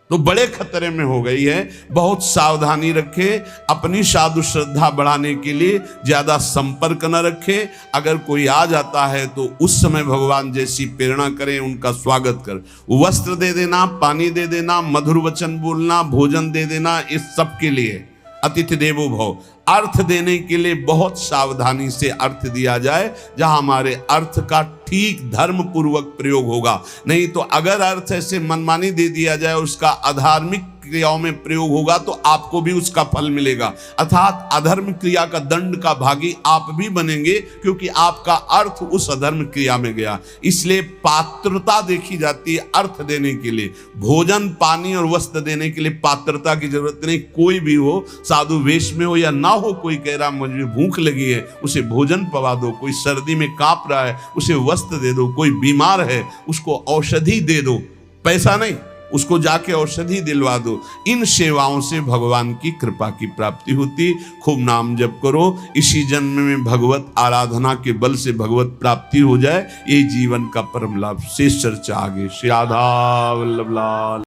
तो बड़े खतरे में हो गई है। बहुत सावधानी रखें, अपनी साधु श्रद्धा बढ़ाने के लिए ज्यादा संपर्क न रखें। अगर कोई आ जाता है तो उस समय भगवान जैसी प्रेरणा करें, उनका स्वागत कर, वस्त्र दे देना, पानी दे देना, मधुर वचन बोलना, भोजन दे देना, इस सब के लिए अतिथि देवो भव। अर्थ देने के लिए बहुत सावधानी से अर्थ दिया जाए, जहां हमारे अर्थ का ठीक धर्म पूर्वक प्रयोग होगा। नहीं तो अगर अर्थ ऐसे मनमानी दे दिया जाए, उसका अधार्मिक क्रियाओं में प्रयोग होगा तो आपको भी उसका फल मिलेगा, अर्थात अधर्म क्रिया का दंड का भागी आप भी बनेंगे, क्योंकि आपका अर्थ उस अधर्म क्रिया में गया। इसलिए पात्रता देखी जाती है अर्थ देने के लिए। भोजन, पानी और वस्त्र देने के लिए पात्रता की जरूरत नहीं। कोई भी हो, साधु वेश में हो या ना हो, कोई कह रहा मुझे भूख लगी है, उसे भोजन पवा दो। कोई सर्दी में कांप रहा है, उसे वस्त्र दे दो। कोई बीमार है, उसको औषधि दे दो, पैसा नहीं, उसको जाके औषधि दिलवा दो। इन सेवाओं से भगवान की कृपा की प्राप्ति होती। खूब नाम जप करो, इसी जन्म में भगवत आराधना के बल से भगवत प्राप्ति हो जाए, ये जीवन का परम लाभ। शेष चर्चा आगे। श्री राधा वल्लभ लाल।